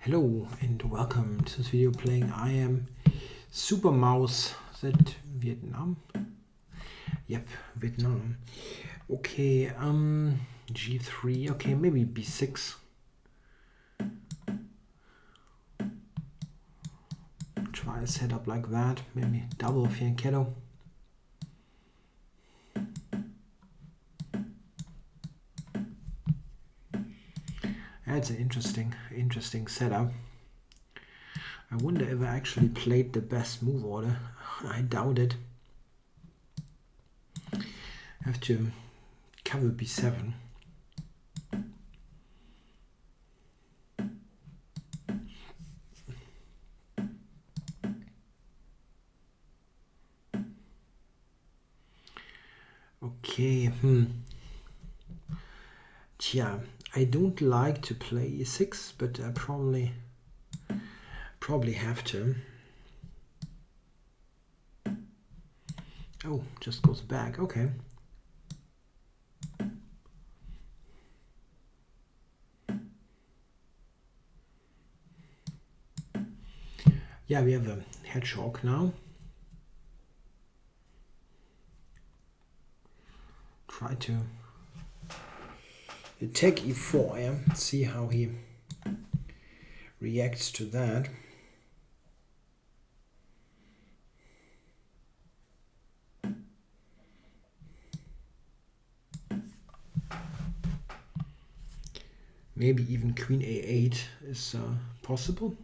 Hello and welcome to this video playing I am Supermouse. Is that Vietnam? Yep, Vietnam. Okay, G3, okay, maybe B6. Try a setup like that, maybe double fianchetto. That's an interesting setup. I wonder if I actually played the best move order. I doubt it. I have to cover B7. Okay, Tja, I don't like to play E6, but I probably have to. Oh, just goes back. Okay. Yeah, we have a hedgehog now. Try to take E4, yeah. See how he reacts to that. Maybe even Queen A8 is possible.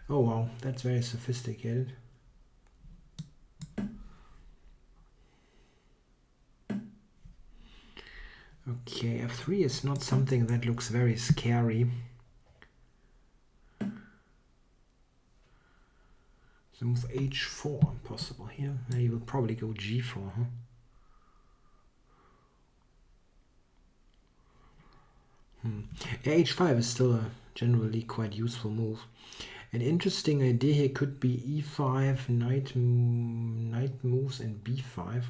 Oh wow, that's very sophisticated. Okay, F3 is not something that looks very scary. So move H4 possible here. Now you will probably go G4, huh? Yeah, H5 is still a generally quite useful move. An interesting idea here could be E5, knight moves, and B5.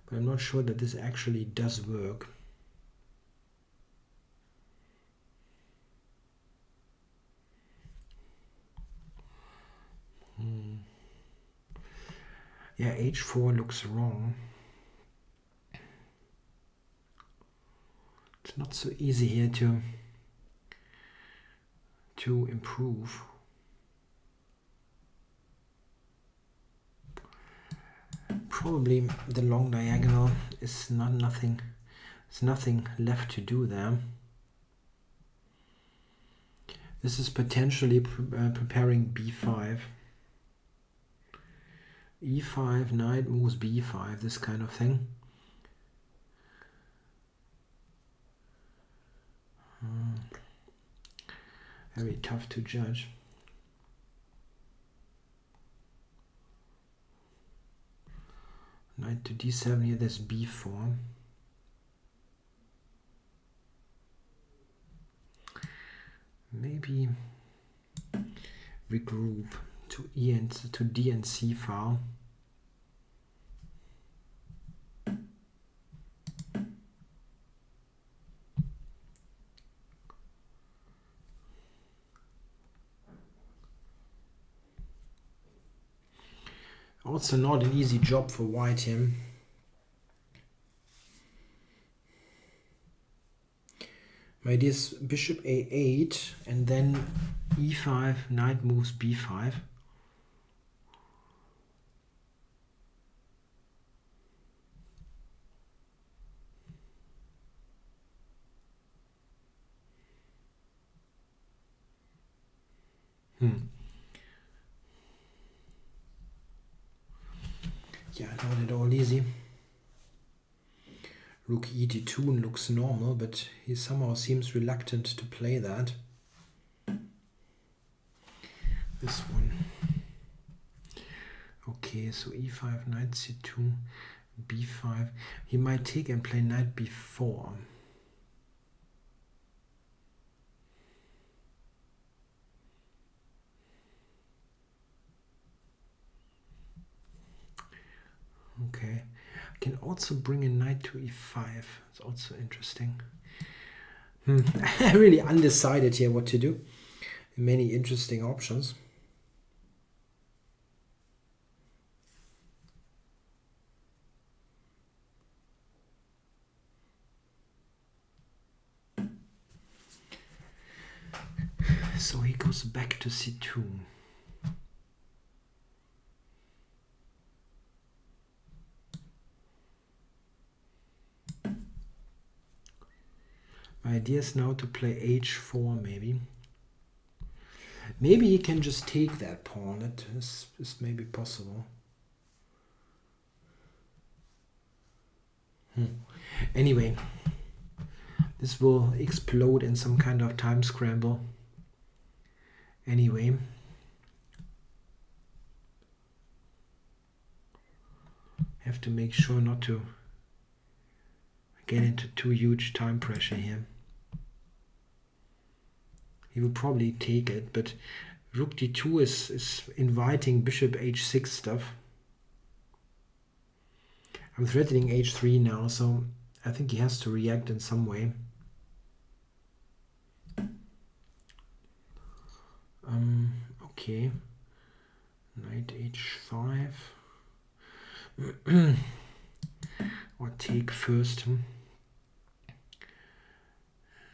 But I'm not sure that this actually does work. Yeah, H4 looks wrong. It's not so easy here to improve. Probably the long diagonal is nothing. There's nothing left to do there. This is potentially preparing B5. E5, knight moves B5, this kind of thing. Very tough to judge. Knight to D7 here, there's B4. Maybe regroup to D and C file. Also not an easy job for white here. My idea is bishop A8 and then E5, knight moves B5. Yeah, not at all easy. Rook E2 looks normal, but he somehow seems reluctant to play that. This one. Okay, so E5, knight C2, B5. He might take and play knight B4. Okay, I can also bring a knight to E5. It's also interesting. Really undecided here what to do. Many interesting options. So he goes back to C2. My idea is now to play H4 maybe. Maybe he can just take that pawn. That is maybe possible. Anyway, this will explode in some kind of time scramble. Anyway, have to make sure not to get into too huge time pressure here. He will probably take it, but Rook D2 is inviting Bishop H6 stuff. I'm threatening H3 now, so I think he has to react in some way. Okay. Knight H5. Or take first.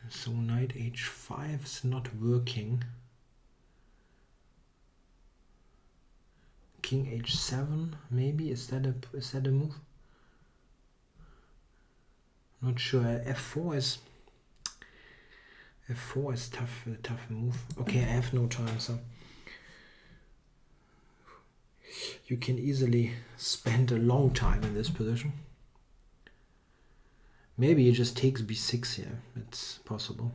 So Knight H5 is not working. King H7 maybe, is that a move? Not sure. F4 is tough, a tough move. Okay, I have no time, so you can easily spend a long time in this position. Maybe he just takes B6 here. It's possible.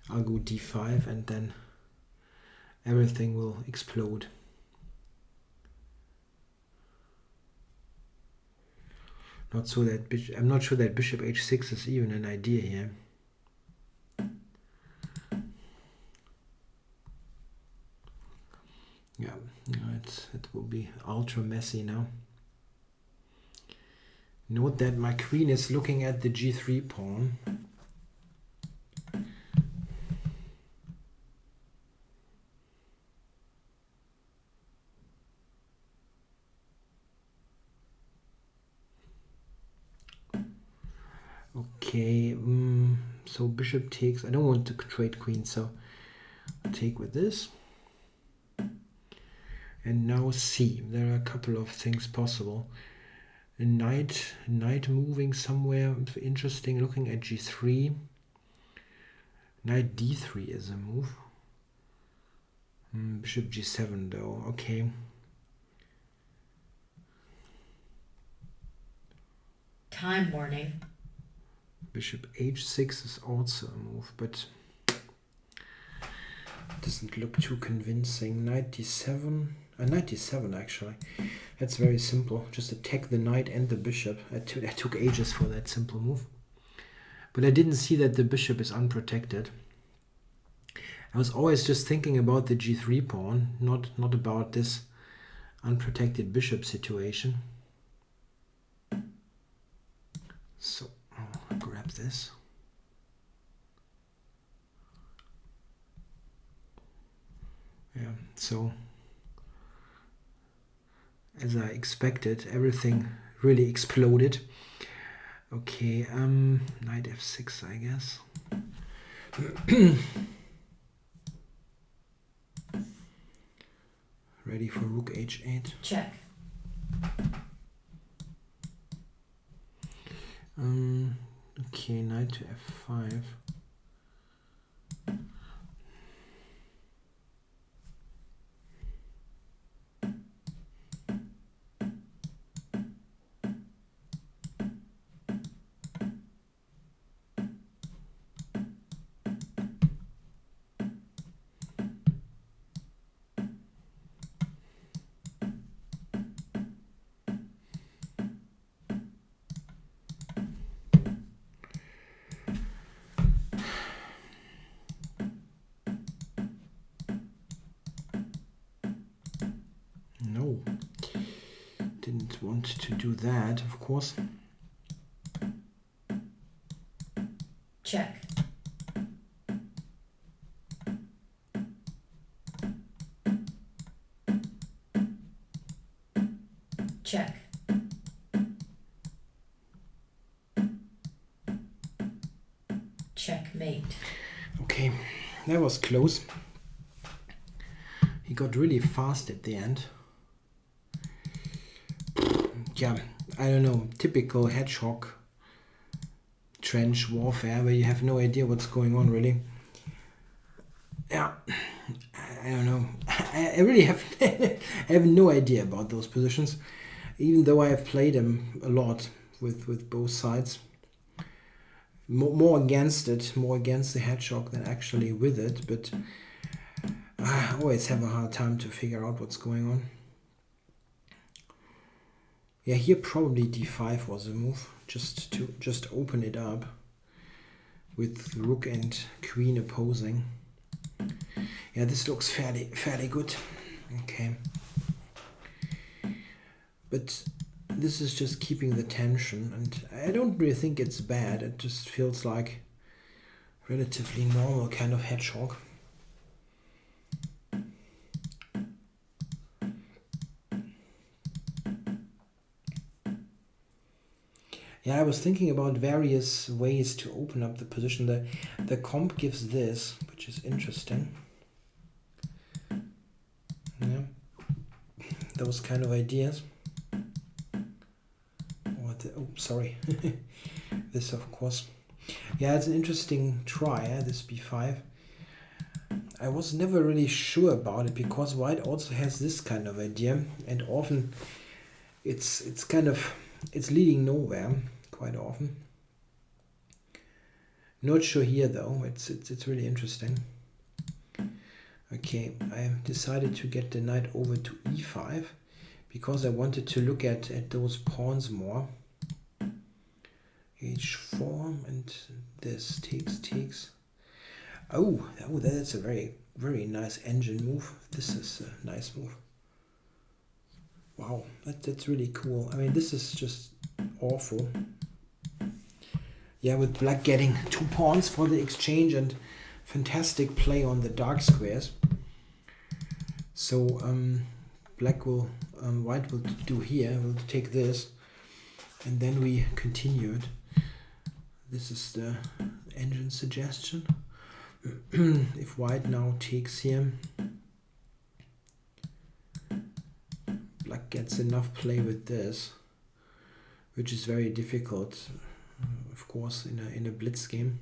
I'll go D5 and then everything will explode. I'm not sure that Bishop H6 is even an idea here. Yeah, it will be ultra messy now. Note that my queen is looking at the G3 pawn. Okay, so bishop takes. I don't want to trade queen, so I'll take with this. And now C. There are a couple of things possible. A knight moving somewhere interesting. Looking at G3. Knight D3 is a move. Bishop G7 though. Okay. Time warning. Bishop H6 is also a move, but doesn't look too convincing. Knight D7. Knight D7 actually. That's very simple. Just attack the knight and the bishop. I took ages for that simple move. But I didn't see that the bishop is unprotected. I was always just thinking about the G3 pawn, not about this unprotected bishop situation. So I'll grab this. Yeah, so as I expected, everything really exploded. Okay, knight F6, I guess. Ready for rook H8. Check. Okay, knight to F5. want to do that, of course. Check. Check. Checkmate. Okay, that was close. He got really fast at the end. Yeah, I don't know, typical hedgehog trench warfare where you have no idea what's going on really. Yeah, I don't know. I really have I have no idea about those positions, even though I have played them a lot with both sides. More against it, more against the hedgehog than actually with it, but I always have a hard time to figure out what's going on. Yeah, here probably d5 was a move, just to open it up with rook and queen opposing. Yeah, this looks fairly good. Okay. But this is just keeping the tension, and I don't really think it's bad. It just feels like relatively normal kind of hedgehog. Yeah, I was thinking about various ways to open up the position. The comp gives this, which is interesting. Yeah, those kind of ideas. Oh, sorry. This, of course. Yeah, it's an interesting try, this b5. I was never really sure about it because white also has this kind of idea, and often it's leading nowhere quite often. Not sure here though. It's really interesting. Okay, I decided to get the knight over to e5 because I wanted to look at those pawns more. h4 and this takes. Oh, that's a very nice engine move. This is a nice move. Wow, that's really cool. I mean, this is just awful. Yeah, with black getting 2 pawns for the exchange and fantastic play on the dark squares. So white will do here. We'll take this, and then we continued. This is the engine suggestion. If white now takes here, black gets enough play with this, which is very difficult, of course, in a blitz game.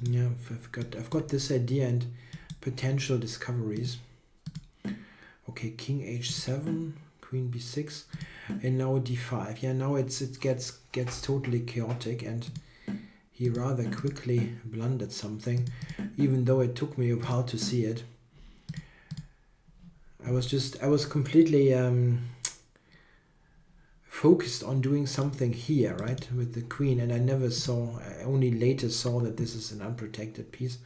Yeah, I've got this idea and potential discoveries. Okay, king h7, queen b6, and now d5. Yeah, now it gets totally chaotic, and he rather quickly blundered something, even though it took me a while to see it. I was completely focused on doing something here, right, with the queen, and I only later saw that this is an unprotected piece.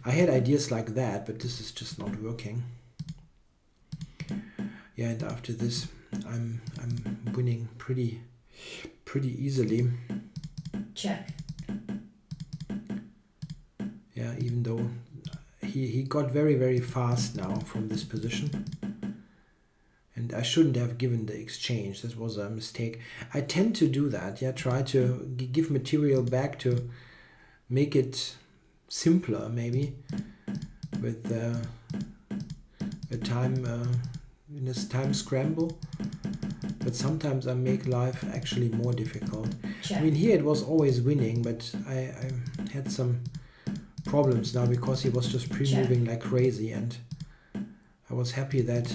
I had ideas like that, but this is just not working. Yeah, and after this, I'm winning pretty easily. Check. Yeah, even though he got very fast now from this position. And I shouldn't have given the exchange. That was a mistake. I tend to do that. Yeah, try to give material back to make it simpler, maybe, with a time in this time scramble. But sometimes I make life actually more difficult. Check. I mean, here it was always winning, but I had some problems now because he was just pre-moving like crazy, and I was happy that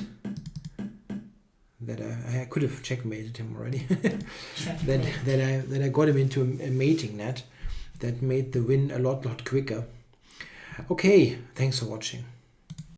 I could have checkmated him already. that I got him into a mating net that made the win a lot quicker. Okay, thanks for watching.